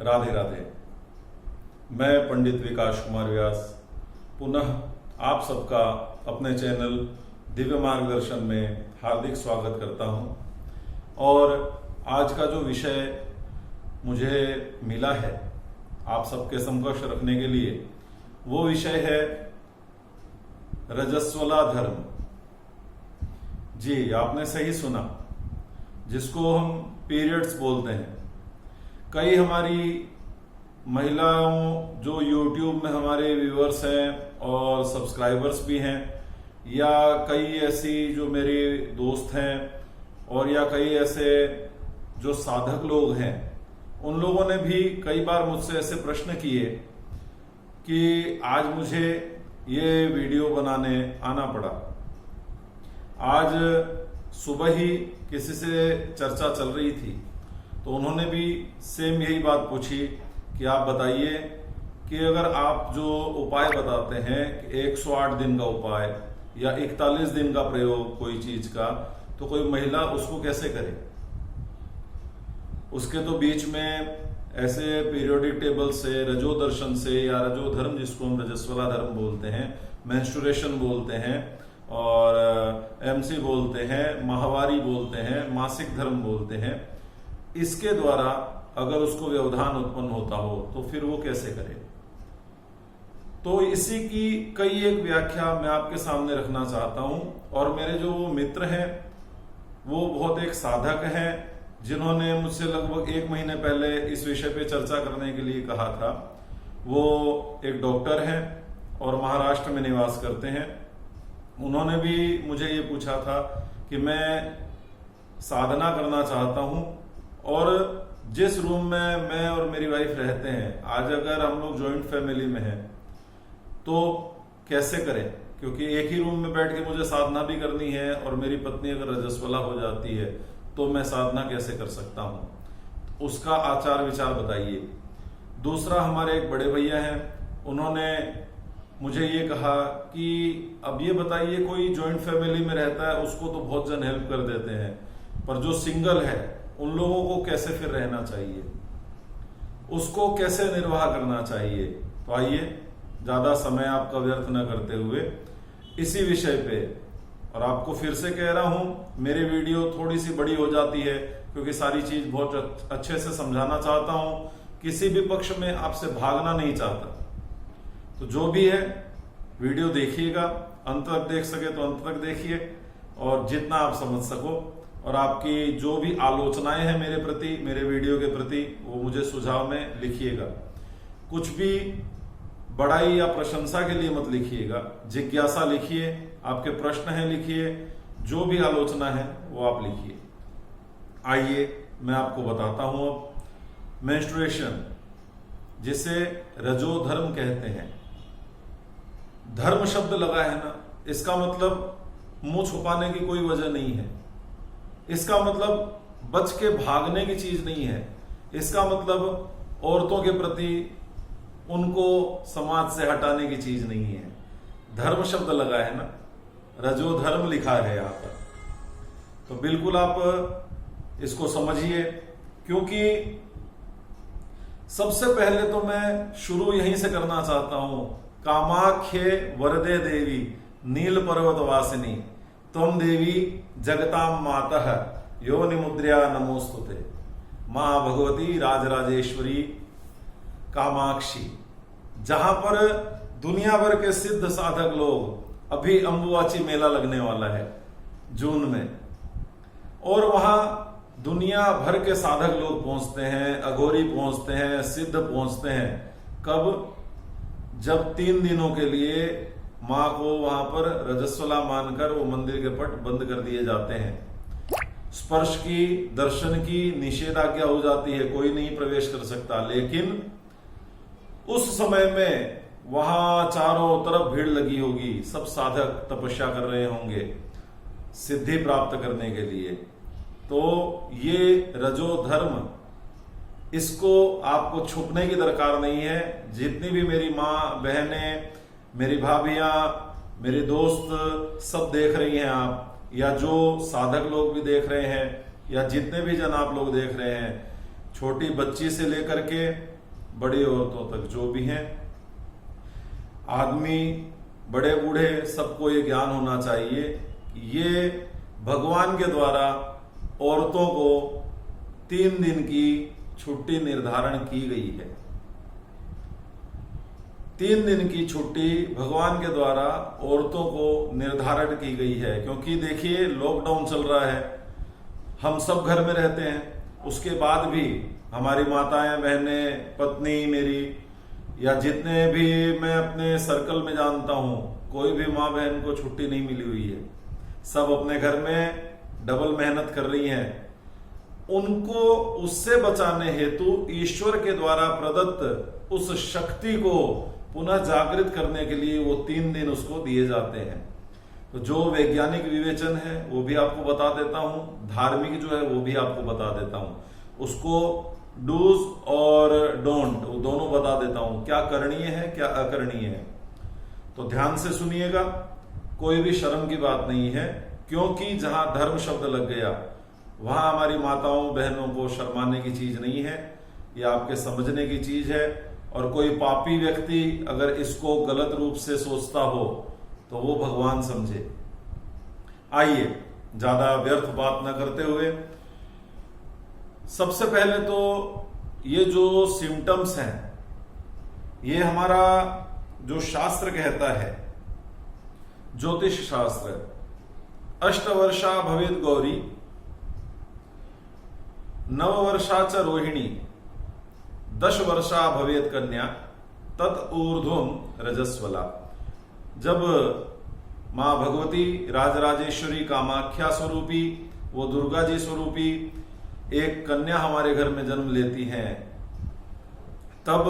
राधे राधे। मैं पंडित विकास कुमार व्यास पुनः आप सबका अपने चैनल दिव्य मार्गदर्शन में हार्दिक स्वागत करता हूं। और आज का जो विषय मुझे मिला है आप सबके समक्ष रखने के लिए, वो विषय है रजस्वला धर्म। जी, आपने सही सुना, जिसको हम पीरियड्स बोलते हैं। कई हमारी महिलाओं जो YouTube में हमारे व्यूअर्स हैं और सब्सक्राइबर्स भी हैं, या कई ऐसी जो मेरे दोस्त हैं और या कई ऐसे जो साधक लोग हैं, उन लोगों ने भी कई बार मुझसे ऐसे प्रश्न किए कि आज मुझे ये वीडियो बनाने आना पड़ा। आज सुबह ही किसी से चर्चा चल रही थी, तो उन्होंने भी सेम यही बात पूछी कि आप बताइए कि अगर आप जो उपाय बताते हैं कि 108 दिन का उपाय या 41 दिन का प्रयोग कोई चीज का, तो कोई महिला उसको कैसे करे। उसके तो बीच में ऐसे पीरियोडिक टेबल से, रजो दर्शन से या रजो धर्म, जिसको हम रजस्वला धर्म बोलते हैं, मेंस्ट्रुएशन बोलते हैं और एमसी बोलते हैं, माहवारी बोलते हैं, मासिक धर्म बोलते हैं, इसके द्वारा अगर उसको व्यवधान उत्पन्न होता हो तो फिर वो कैसे करे। तो इसी की कई एक व्याख्या मैं आपके सामने रखना चाहता हूं। और मेरे जो मित्र हैं वो बहुत एक साधक हैं, जिन्होंने मुझसे लगभग 1 महीने पहले इस विषय पे चर्चा करने के लिए कहा था। वो एक डॉक्टर हैं और महाराष्ट्र में निवास करते हैं। उन्होंने भी मुझे ये पूछा था कि मैं साधना करना चाहता हूं और जिस रूम में मैं और मेरी वाइफ रहते हैं, आज अगर हम लोग जॉइंट फैमिली में हैं तो कैसे करें, क्योंकि एक ही रूम में बैठ के मुझे साधना भी करनी है और मेरी पत्नी अगर रजस्वला हो जाती है तो मैं साधना कैसे कर सकता हूं, उसका आचार विचार बताइए। दूसरा, हमारे एक बड़े भैया हैं, उन्होंने मुझे ये कहा कि अब ये बताइए, कोई जॉइंट फैमिली में रहता है उसको तो बहुत जन हेल्प कर देते हैं, पर जो सिंगल है उन लोगों को कैसे फिर रहना चाहिए, उसको कैसे निर्वाह करना चाहिए। तो आइए, ज्यादा समय आपका व्यर्थ न करते हुए इसी विषय पे, और आपको फिर से कह रहा हूं, मेरी वीडियो थोड़ी सी बड़ी हो जाती है क्योंकि सारी चीज बहुत अच्छे से समझाना चाहता हूं, किसी भी पक्ष में आपसे भागना नहीं चाहता। तो जो भी है वीडियो देखिएगा, अंत तक देख सके तो अंत तक देखिए, और जितना आप समझ सको, और आपकी जो भी आलोचनाएं हैं मेरे प्रति, मेरे वीडियो के प्रति, वो मुझे सुझाव में लिखिएगा। कुछ भी बड़ाई या प्रशंसा के लिए मत लिखिएगा, जिज्ञासा लिखिए, आपके प्रश्न हैं लिखिए, जो भी आलोचना है वो आप लिखिए। आइए मैं आपको बताता हूं अब मेंस्ट्रुएशन, जिसे रजो धर्म कहते हैं। धर्म शब्द लगा है ना, इसका मतलब मुंह छुपाने की कोई वजह नहीं है, इसका मतलब बच के भागने की चीज नहीं है, इसका मतलब औरतों के प्रति उनको समाज से हटाने की चीज नहीं है। धर्म शब्द लगा है ना, रजो धर्म लिखा है यहां पर, तो बिल्कुल आप इसको समझिए। क्योंकि सबसे पहले तो मैं शुरू यहीं से करना चाहता हूं। कामाख्ये वरदे देवी नील पर्वत वासिनी तुम देवी जगताम मातः योनि मुद्र्या नमोस्तुते। मां भगवती राजराजेश्वरी कामाक्षी, जहां पर दुनिया भर के सिद्ध साधक लोग, अभी अंबुवाची मेला लगने वाला है जून में, और वहां दुनिया भर के साधक लोग पहुंचते हैं, अघोरी पहुंचते हैं, सिद्ध पहुंचते हैं। कब? जब 3 दिनों के लिए मां को वहां पर रजस्वला मानकर वो मंदिर के पट बंद कर दिए जाते हैं। स्पर्श की, दर्शन की निषेधाज्ञा हो जाती है, कोई नहीं प्रवेश कर सकता। लेकिन उस समय में वहां चारों तरफ भीड़ लगी होगी, सब साधक तपस्या कर रहे होंगे सिद्धि प्राप्त करने के लिए। तो ये रजो धर्म, इसको आपको छुपने की दरकार नहीं है। जितनी भी मेरी माँ बहनें, मेरी भाभियां, मेरे दोस्त सब देख रही हैं आप, या जो साधक लोग भी देख रहे हैं, या जितने भी जन आप लोग देख रहे हैं, छोटी बच्ची से लेकर के बड़ी औरतों तक जो भी हैं, आदमी बड़े बूढ़े सबको ये ज्ञान होना चाहिए। ये भगवान के द्वारा औरतों को 3 दिन की छुट्टी निर्धारण की गई है। 3 दिन की छुट्टी भगवान के द्वारा औरतों को निर्धारित की गई है, क्योंकि देखिए लॉकडाउन चल रहा है, हम सब घर में रहते हैं, उसके बाद भी हमारी माताएं, बहनें, पत्नी मेरी या जितने भी मैं अपने सर्कल में जानता हूं, कोई भी माँ बहन को छुट्टी नहीं मिली हुई है। सब अपने घर में डबल मेहनत कर रही हैं। उनको उससे बचाने हेतु ईश्वर के द्वारा प्रदत्त उस शक्ति को पुनः जागृत करने के लिए वो 3 दिन उसको दिए जाते हैं। तो जो वैज्ञानिक विवेचन है वो भी आपको बता देता हूं, धार्मिक जो है वो भी आपको बता देता हूं, उसको डूज और डोंट वो दोनों बता देता हूं, क्या करणीय है क्या अकरणीय है। तो ध्यान से सुनिएगा, कोई भी शर्म की बात नहीं है, क्योंकि जहां धर्म शब्द लग गया वहां हमारी माताओं बहनों को शर्माने की चीज नहीं है, ये आपके समझने की चीज है। और कोई पापी व्यक्ति अगर इसको गलत रूप से सोचता हो तो वो भगवान समझे। आइए ज्यादा व्यर्थ बात न करते हुए, सबसे पहले तो ये जो सिम्टम्स हैं, ये हमारा जो शास्त्र कहता है, ज्योतिष शास्त्र, अष्टवर्षा भवेद गौरी, नववर्षा च रोहिणी, 10 वर्षा भवेद कन्या, तत् ऊर्ध्वम रजस्वला। जब मां भगवती राजराजेश्वरी कामाख्या स्वरूपी, वो दुर्गा जी स्वरूपी एक कन्या हमारे घर में जन्म लेती हैं, तब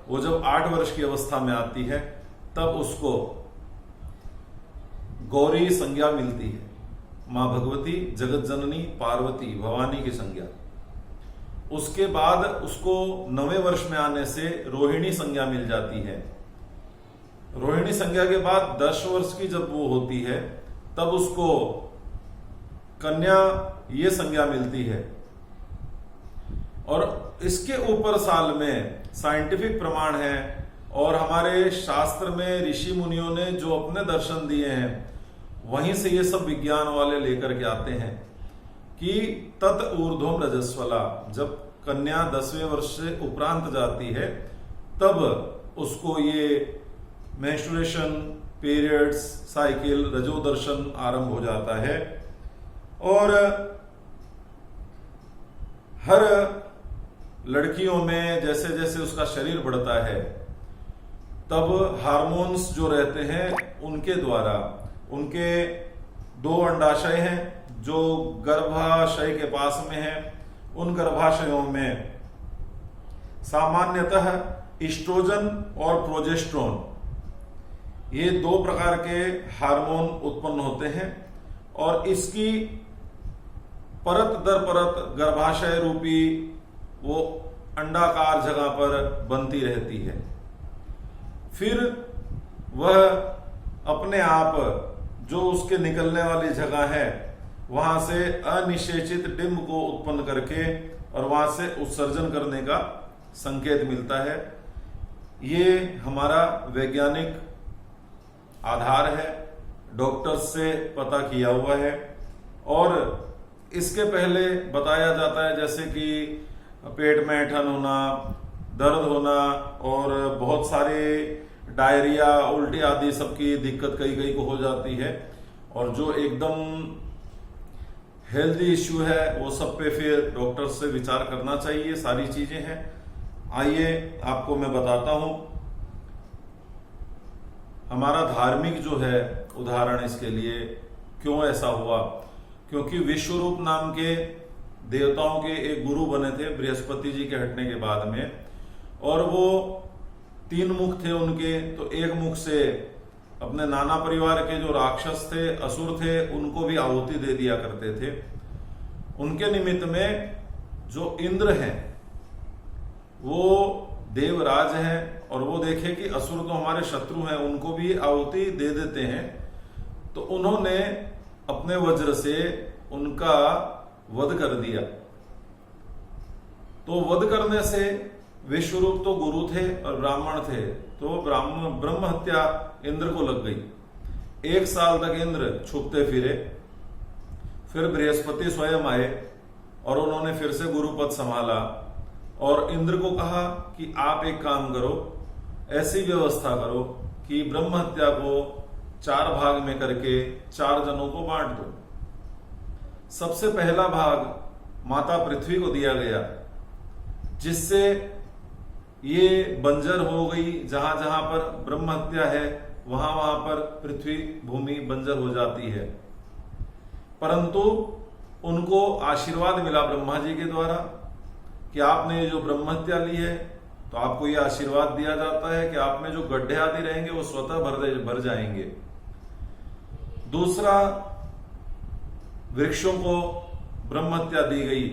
वो जब 8 वर्ष की अवस्था में आती है तब उसको गौरी संज्ञा मिलती है। मां भगवती जगत जननी पार्वती भवानी की संज्ञा। उसके बाद उसको 9वें वर्ष में आने से रोहिणी संज्ञा मिल जाती है। रोहिणी संज्ञा के बाद 10 वर्ष की जब वो होती है तब उसको कन्या ये संज्ञा मिलती है। और इसके ऊपर साल में साइंटिफिक प्रमाण है और हमारे शास्त्र में ऋषि मुनियों ने जो अपने दर्शन दिए हैं वहीं से ये सब विज्ञान वाले लेकर के आते हैं कि तत् ऊर्ध्वम रजस्वला, जब कन्या 10वें वर्ष से उपरांत जाती है तब उसको ये मेंस्ट्रुएशन, पीरियड्स, साइकिल, रजोदर्शन आरंभ हो जाता है। और हर लड़कियों में जैसे जैसे उसका शरीर बढ़ता है तब हार्मोन्स जो रहते हैं उनके द्वारा, उनके 2 अंडाशय हैं जो गर्भाशय के पास में है, उन गर्भाशयों में सामान्यतः इस्ट्रोजन और प्रोजेस्टेरोन, ये 2 प्रकार के हार्मोन उत्पन्न होते हैं और इसकी परत दर परत गर्भाशय रूपी वो अंडाकार जगह पर बनती रहती है। फिर वह अपने आप जो उसके निकलने वाली जगह है वहां से अनिषेचित डिंब को उत्पन्न करके और वहां से उत्सर्जन करने का संकेत मिलता है। ये हमारा वैज्ञानिक आधार है, डॉक्टर्स से पता किया हुआ है। और इसके पहले बताया जाता है जैसे कि पेट में ऐंठन होना, दर्द होना और बहुत सारे डायरिया, उल्टी आदि सबकी दिक्कत कई को हो जाती है। और जो एकदम हेल्दी इश्यू है वो सब पे फिर डॉक्टर से विचार करना चाहिए, सारी चीजें हैं। आइए आपको मैं बताता हूं हमारा धार्मिक जो है उदाहरण इसके लिए क्यों ऐसा हुआ। क्योंकि विश्वरूप नाम के देवताओं के एक गुरु बने थे बृहस्पति जी के हटने के बाद में, और वो 3 मुख थे उनके। तो एक मुख से अपने नाना परिवार के जो राक्षस थे, असुर थे, उनको भी आहुति दे दिया करते थे। उनके निमित्त में जो इंद्र हैं वो देवराज हैं और वो देखे कि असुर तो हमारे शत्रु हैं, उनको भी आहुति दे देते हैं। तो उन्होंने अपने वज्र से उनका वध कर दिया। तो वध करने से विश्वरूप तो गुरु थे और ब्राह्मण थे, तो ब्रह्म हत्या इंद्र को लग गई। 1 साल तक इंद्र छुपते फिरे, फिर बृहस्पति स्वयं आए और उन्होंने फिर से गुरु पद संभाला और इंद्र को कहा कि आप एक काम करो, ऐसी व्यवस्था करो कि ब्रह्म हत्या को 4 भाग में करके 4 जनों को बांट दो। सबसे पहला भाग माता पृथ्वी को दिया गया, जिससे ये बंजर हो गई। जहां जहां पर ब्रह्म हत्या है वहां वहां पर पृथ्वी भूमि बंजर हो जाती है। परंतु उनको आशीर्वाद मिला ब्रह्मा जी के द्वारा कि आपने जो ब्रह्म हत्या ली है तो आपको यह आशीर्वाद दिया जाता है कि आप में जो गड्ढे आदि रहेंगे वो स्वतः भर जाएंगे। दूसरा, वृक्षों को ब्रह्म हत्या दी गई।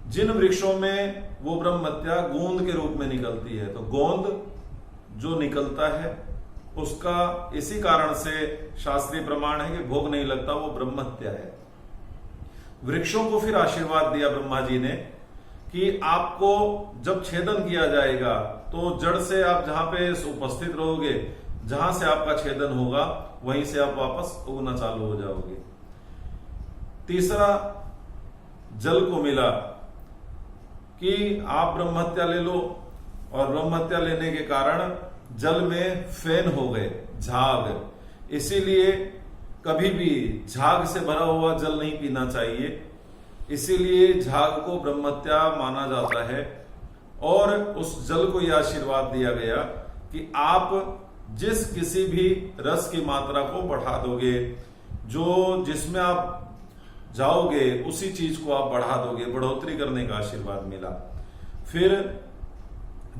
जिन वृक्षों में वो ब्रह्म हत्या गोंद के रूप में निकलती है, तो गोंद जो निकलता है उसका इसी कारण से शास्त्रीय प्रमाण है कि भोग नहीं लगता, वो ब्रह्म हत्या है। वृक्षों को फिर आशीर्वाद दिया ब्रह्मा जी ने कि आपको जब छेदन किया जाएगा तो जड़ से आप जहां पे उपस्थित रहोगे, जहां से आपका छेदन होगा वहीं से आप वापस उगना चालू हो जाओगे। तीसरा, जल को मिला कि आप ब्रह्म हत्या ले लो, और ब्रह्म हत्या लेने के कारण जल में फेन हो गए, झाग। इसीलिए कभी भी झाग से भरा हुआ जल नहीं पीना चाहिए, इसीलिए झाग को ब्रह्म हत्या माना जाता है। और उस जल को यह आशीर्वाद दिया गया कि आप जिस किसी भी रस की मात्रा को बढ़ा दोगे, जो जिसमें आप जाओगे उसी चीज को आप बढ़ा दोगे, बढ़ोतरी करने का आशीर्वाद मिला। फिर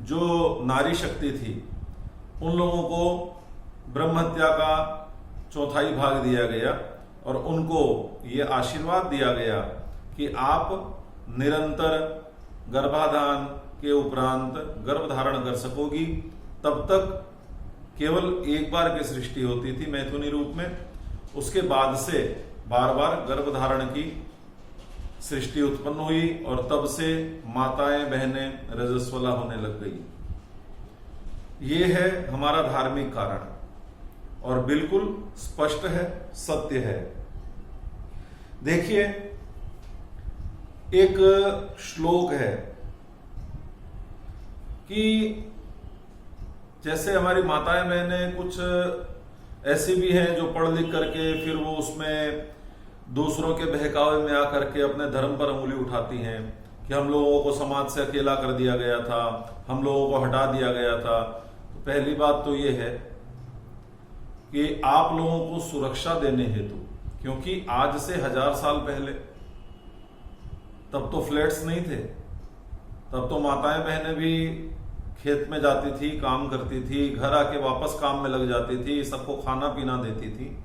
जो नारी शक्ति थी उन लोगों को ब्रह्म हत्या का 4थाई भाग दिया गया और उनको ये आशीर्वाद दिया गया कि आप निरंतर गर्भाधान के उपरांत गर्भ धारण कर सकोगी। तब तक केवल एक बार की सृष्टि होती थी मैथुनी रूप में, उसके बाद से बार बार गर्भ धारण की सृष्टि उत्पन्न हुई और तब से माताएं बहनें रजस्वला होने लग गई। ये है हमारा धार्मिक कारण और बिल्कुल स्पष्ट है, सत्य है। देखिए, एक श्लोक है कि जैसे हमारी माताएं बहनें कुछ ऐसी भी हैं जो पढ़ लिख करके फिर वो उसमें दूसरों के बहकावे में आकर के अपने धर्म पर उंगली उठाती हैं कि हम लोगों को समाज से अकेला कर दिया गया था, हम लोगों को हटा दिया गया था। तो पहली बात तो ये है कि आप लोगों को सुरक्षा देने हेतु, क्योंकि आज से 1000 साल पहले तब तो फ्लैट्स नहीं थे, तब तो माताएं बहनें भी खेत में जाती थी, काम करती थी, घर आके वापस काम में लग जाती थी, सबको खाना पीना देती थी।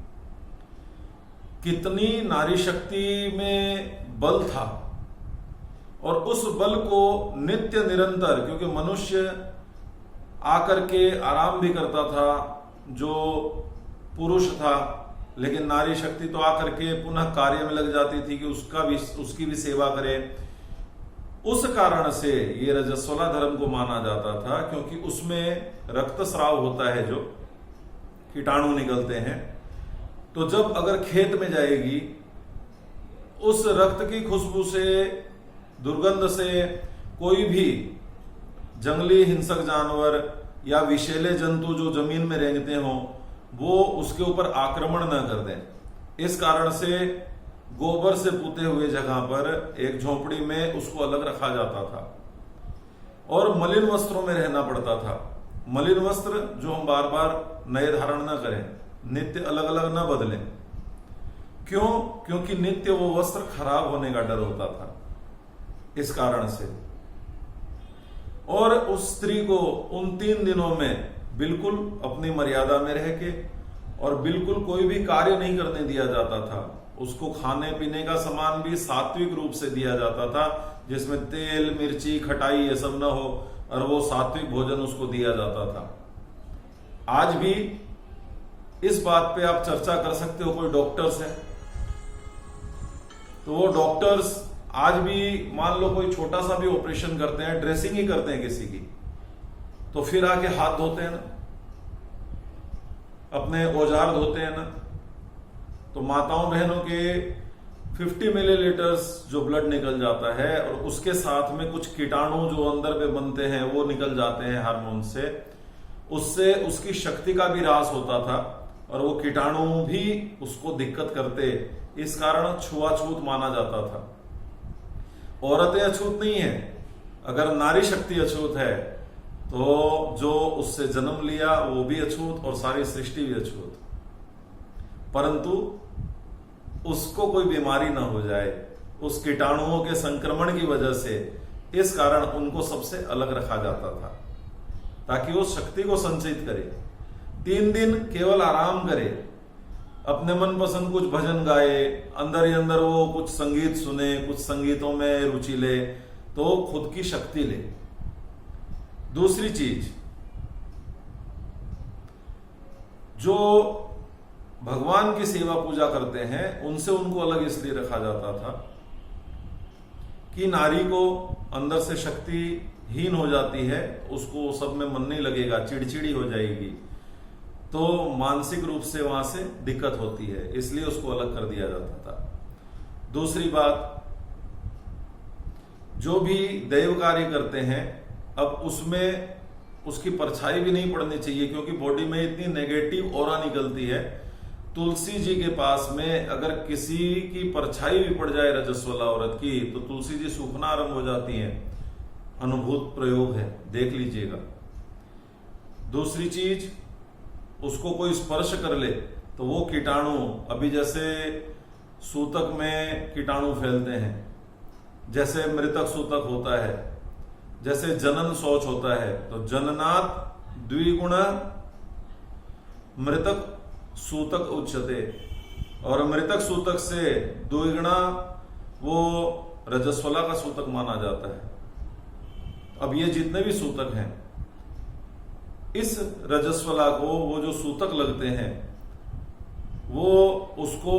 कितनी नारी शक्ति में बल था और उस बल को नित्य निरंतर, क्योंकि मनुष्य आकर के आराम भी करता था जो पुरुष था, लेकिन नारी शक्ति तो आकर के पुनः कार्य में लग जाती थी कि उसकी भी सेवा करे। उस कारण से ये रजस्वला धर्म को माना जाता था, क्योंकि उसमें रक्तस्राव होता है, जो कीटाणु निकलते हैं। तो जब अगर खेत में जाएगी, उस रक्त की खुशबू से, दुर्गंध से कोई भी जंगली हिंसक जानवर या विषैले जंतु जो जमीन में रेंगते हों, वो उसके ऊपर आक्रमण न कर दें। इस कारण से गोबर से पुते हुए जगह पर एक झोपड़ी में उसको अलग रखा जाता था और मलिन वस्त्रों में रहना पड़ता था। मलिन वस्त्र जो हम बार बार नए धारण न करें, नित्य अलग अलग न बदलें। क्यों? क्योंकि नित्य वो वस्त्र खराब होने का डर होता था, इस कारण से। और उस स्त्री को उन 3 दिनों में बिल्कुल अपनी मर्यादा में रह के और बिल्कुल कोई भी कार्य नहीं करने दिया जाता था। उसको खाने पीने का सामान भी सात्विक रूप से दिया जाता था, जिसमें तेल, मिर्ची, खटाई ये सब न हो, और वो सात्विक भोजन उसको दिया जाता था। आज भी इस बात पे आप चर्चा कर सकते हो, कोई डॉक्टर्स है तो वो डॉक्टर्स आज भी मान लो कोई छोटा सा भी ऑपरेशन करते हैं, ड्रेसिंग ही करते हैं किसी की, तो फिर आके हाथ धोते हैं ना, अपने औजार धोते हैं ना। तो माताओं बहनों के 50 मिलीलीटर्स जो ब्लड निकल जाता है और उसके साथ में कुछ कीटाणु जो अंदर पे बनते हैं वो निकल जाते हैं हार्मोन से, उससे उसकी शक्ति का भी ह्रास होता था और वो कीटाणु भी उसको दिक्कत करते, इस कारण छुआछूत माना जाता था। औरतें अछूत नहीं है, अगर नारी शक्ति अछूत है तो जो उससे जन्म लिया वो भी अछूत और सारी सृष्टि भी अछूत, परंतु उसको कोई बीमारी ना हो जाए उस कीटाणुओं के संक्रमण की वजह से, इस कारण उनको सबसे अलग रखा जाता था ताकि वो शक्ति को संचित करे, 3 दिन केवल आराम करे, अपने मनपसंद कुछ भजन गाए, अंदर ही अंदर वो कुछ संगीत सुने, कुछ संगीतों में रुचि ले, तो खुद की शक्ति ले। दूसरी चीज, जो भगवान की सेवा पूजा करते हैं उनसे उनको अलग इसलिए रखा जाता था कि नारी को अंदर से शक्तिहीन हो जाती है, उसको सब में मन नहीं लगेगा, चिड़चिड़ी हो जाएगी, तो मानसिक रूप से वहां से दिक्कत होती है, इसलिए उसको अलग कर दिया जाता था। दूसरी बात, जो भी दैव कार्य करते हैं अब उसमें उसकी परछाई भी नहीं पड़नी चाहिए, क्योंकि बॉडी में इतनी नेगेटिव ऑरा निकलती है। तुलसी जी के पास में अगर किसी की परछाई भी पड़ जाए रजस्वला औरत की, तो तुलसी जी सूखना आरंभ हो जाती हैं। अनुभूत प्रयोग है, देख लीजिएगा। दूसरी चीज, उसको कोई स्पर्श कर ले तो वो कीटाणु, अभी जैसे सूतक में कीटाणु फैलते हैं, जैसे मृतक सूतक होता है, जैसे जनन शौच होता है, तो जननात् द्विगुण मृतक सूतक उच्यते, और मृतक सूतक से द्विगुणा वो रजस्वला का सूतक माना जाता है। अब ये जितने भी सूतक हैं, इस रजस्वला को वो जो सूतक लगते हैं वो उसको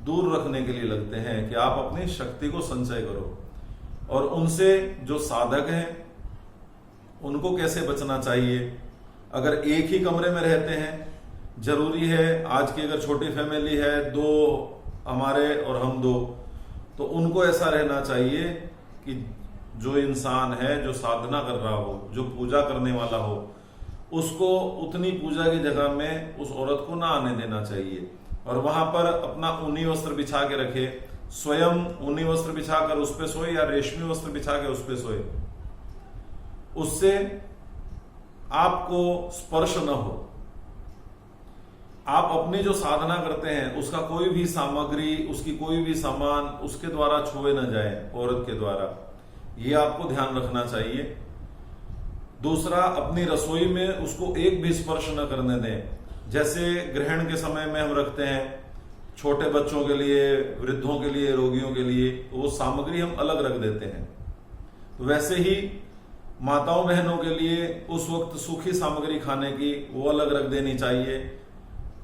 दूर रखने के लिए लगते हैं कि आप अपनी शक्ति को संचय करो। और उनसे जो साधक हैं उनको कैसे बचना चाहिए, अगर एक ही कमरे में रहते हैं, जरूरी है आज की अगर छोटी फैमिली है, 2 हमारे और हम 2, तो उनको ऐसा रहना चाहिए कि जो इंसान है, जो साधना कर रहा हो, जो पूजा करने वाला हो, उसको उतनी पूजा की जगह में उस औरत को ना आने देना चाहिए, और वहां पर अपना ऊनी वस्त्र बिछा के रखे, स्वयं ऊनी वस्त्र बिछाकर उस पे सोए या रेशमी वस्त्र बिछा के उस पे सोए, उससे आपको स्पर्श न हो। आप अपनी जो साधना करते हैं उसका कोई भी सामग्री, उसकी कोई भी सामान उसके द्वारा छुए न जाए, औरत के द्वारा, ये आपको ध्यान रखना चाहिए। दूसरा, अपनी रसोई में उसको एक भी स्पर्श न करने दें। जैसे ग्रहण के समय में हम रखते हैं छोटे बच्चों के लिए, वृद्धों के लिए, रोगियों के लिए, वो सामग्री हम अलग रख देते हैं, तो वैसे ही माताओं बहनों के लिए उस वक्त सूखी सामग्री खाने की वो अलग रख देनी चाहिए।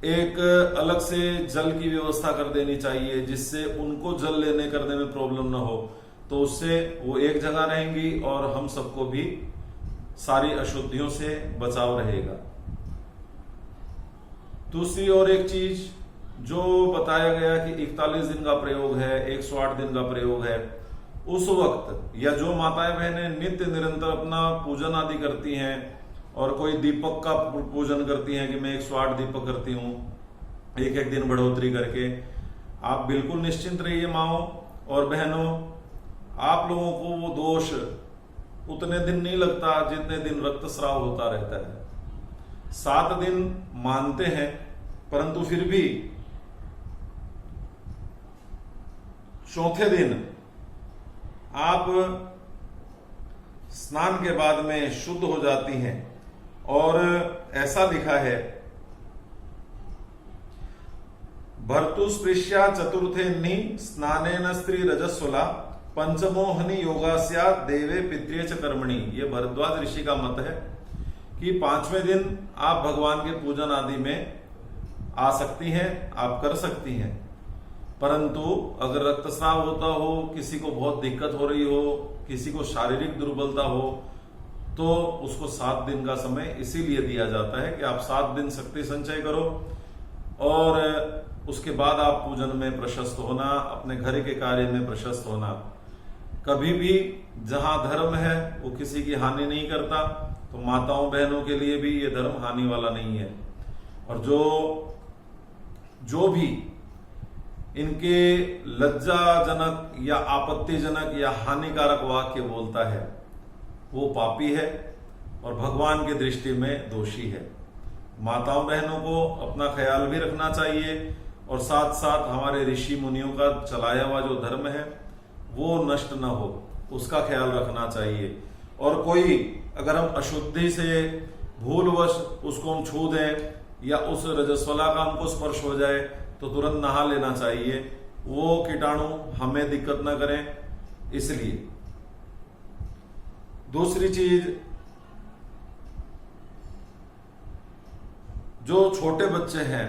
एक अलग से जल की व्यवस्था कर देनी चाहिए जिससे उनको जल लेने करने में प्रॉब्लम ना हो, तो उससे वो एक जगह रहेंगी और हम सबको भी सारी अशुद्धियों से बचाव रहेगा। दूसरी और एक चीज जो बताया गया कि 41 दिन का प्रयोग है, 108 दिन का प्रयोग है, उस वक्त या जो माताएं बहनें नित्य निरंतर अपना पूजन आदि करती हैं और कोई दीपक का पूजन करती हैं कि मैं 108 दीपक करती हूं, एक एक दिन बढ़ोतरी करके, आप बिल्कुल निश्चिंत रहिए माओ और बहनों, आप लोगों को वो दोष उतने दिन नहीं लगता जितने दिन रक्तस्राव होता रहता है। 7 दिन मानते हैं, परंतु फिर भी चौथे दिन आप स्नान के बाद में शुद्ध हो जाती हैं। और ऐसा लिखा है, भर्तुस्पृश्या चतुर्थेन्नि स्नानेन स्त्री रजस्वला पंचमोहनी योगास्या देवे पित्रे च कर्मणि। ये भरद्वाज ऋषि का मत है कि 5वें दिन आप भगवान के पूजन आदि में आ सकती हैं, आप कर सकती हैं, परंतु अगर रक्तस्राव होता हो, किसी को बहुत दिक्कत हो रही हो, किसी को शारीरिक दुर्बलता हो, तो उसको 7 दिन का समय इसीलिए दिया जाता है कि आप 7 दिन शक्ति संचय करो और उसके बाद आप पूजन में प्रशस्त होना, अपने घर के कार्य में प्रशस्त होना। कभी भी जहां धर्म है वो किसी की हानि नहीं करता, तो माताओं बहनों के लिए भी ये धर्म हानि वाला नहीं है। और जो भी इनके लज्जाजनक या आपत्तिजनक या हानिकारक वाक्य बोलता है वो पापी है और भगवान की दृष्टि में दोषी है। माताओं बहनों को अपना ख्याल भी रखना चाहिए और साथ साथ हमारे ऋषि मुनियों का चलाया हुआ जो धर्म है वो नष्ट न हो, उसका ख्याल रखना चाहिए। और कोई अगर हम अशुद्धि से भूलवश उसको हम छू दें या उस रजस्वला का हमको स्पर्श हो जाए तो तुरंत नहा लेना चाहिए, वो कीटाणु हमें दिक्कत ना करें। इसलिए दूसरी चीज, जो छोटे बच्चे हैं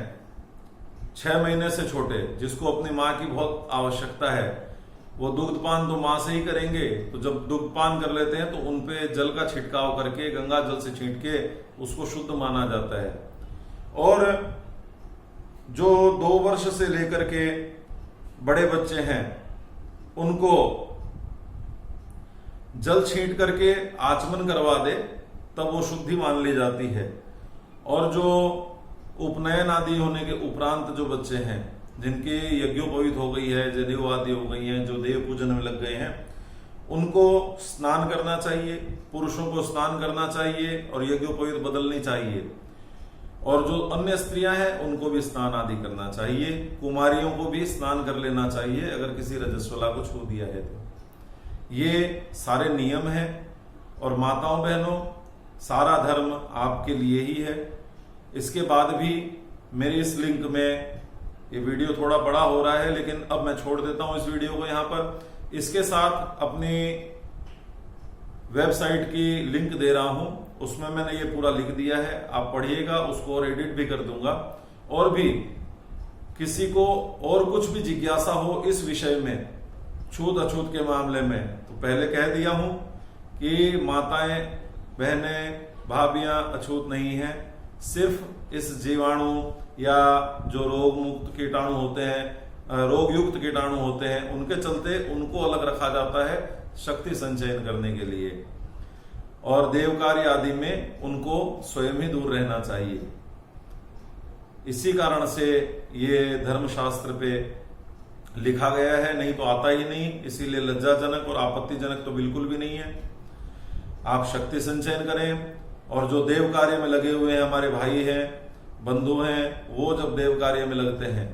6 महीने से छोटे, जिसको अपनी मां की बहुत आवश्यकता है, वो दुग्धपान तो मां से ही करेंगे। तो जब दुग्धपान कर लेते हैं तो उनपे जल का छिड़काव करके, गंगा जल से छींट के उसको शुद्ध माना जाता है। और जो 2 वर्ष से लेकर के बड़े बच्चे हैं उनको जल छींट करके आचमन करवा दे तब वो शुद्धि मान ली जाती है। और जो उपनयन आदि होने के उपरांत जो बच्चे हैं जिनकी यज्ञोपवीत हो गई है, जनेऊ आदि हो गई हैं, जो देव पूजन में लग गए हैं, उनको स्नान करना चाहिए, पुरुषों को स्नान करना चाहिए और यज्ञोपवीत बदलनी चाहिए। और जो अन्य स्त्रियां हैं उनको भी स्नान आदि करना चाहिए। कुमारियों को भी स्नान कर लेना चाहिए अगर किसी रजस्वला को छू दिया है तो। ये सारे नियम हैं। और माताओं बहनों, सारा धर्म आपके लिए ही है। इसके बाद भी मेरी इस लिंक में, ये वीडियो थोड़ा बड़ा हो रहा है लेकिन अब मैं छोड़ देता हूं इस वीडियो को यहां पर। इसके साथ अपनी वेबसाइट की लिंक दे रहा हूं, उसमें मैंने ये पूरा लिख दिया है, आप पढ़िएगा, उसको और एडिट भी कर दूंगा। और भी किसी को और कुछ भी जिज्ञासा हो इस विषय में, छूत अछूत के मामले में, तो पहले कह दिया हूं कि माताएं बहनें भाभियां अछूत नहीं है। सिर्फ इस जीवाणु या जो रोग मुक्त कीटाणु होते हैं, रोग युक्त कीटाणु होते हैं, उनके चलते उनको अलग रखा जाता है शक्ति संचयन करने के लिए। और देव कार्य आदि में उनको स्वयं ही दूर रहना चाहिए। इसी कारण से ये धर्मशास्त्र पे लिखा गया है, नहीं तो आता ही नहीं। इसीलिए लज्जाजनक और आपत्तिजनक तो बिल्कुल भी नहीं है। आप शक्ति संचयन करें। और जो देव कार्य में लगे हुए हैं हमारे भाई हैं, बंधु हैं, वो जब देव कार्य में लगते हैं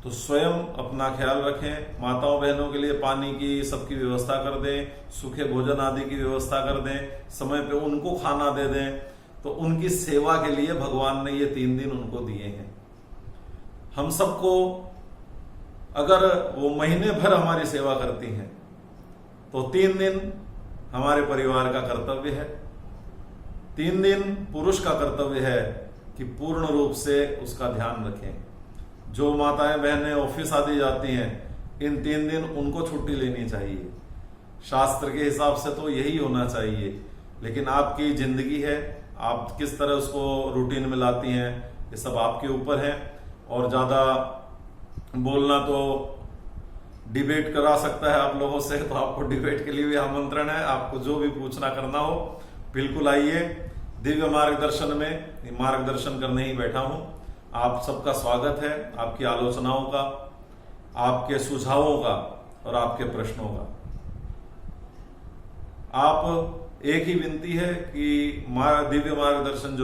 तो स्वयं अपना ख्याल रखें। माताओं बहनों के लिए पानी की सबकी व्यवस्था कर दें, सूखे भोजन आदि की व्यवस्था कर दें, समय पे उनको खाना दे दें। तो उनकी सेवा के लिए भगवान ने ये 3 दिन उनको दिए हैं। हम सबको अगर वो महीने भर हमारी सेवा करती हैं तो 3 दिन हमारे परिवार का कर्तव्य है। 3 दिन पुरुष का कर्तव्य है कि पूर्ण रूप से उसका ध्यान रखें। जो माताएं बहनें ऑफिस आदि जाती हैं, इन 3 दिन उनको छुट्टी लेनी चाहिए। शास्त्र के हिसाब से तो यही होना चाहिए, लेकिन आपकी जिंदगी है, आप किस तरह उसको रूटीन में लाती हैं, ये सब आपके ऊपर है। और ज्यादा बोलना तो डिबेट करा सकता है आप लोगों से, तो आपको डिबेट के लिए भी आमंत्रण है। आपको जो भी पूछना करना हो बिल्कुल आइए। दिव्य मार्गदर्शन में मार्गदर्शन करने ही बैठा हूं। आप सबका स्वागत है, आपकी आलोचनाओं का, आपके सुझावों का और आपके प्रश्नों का। आप एक ही विनती है कि दिव्य मार्गदर्शन जो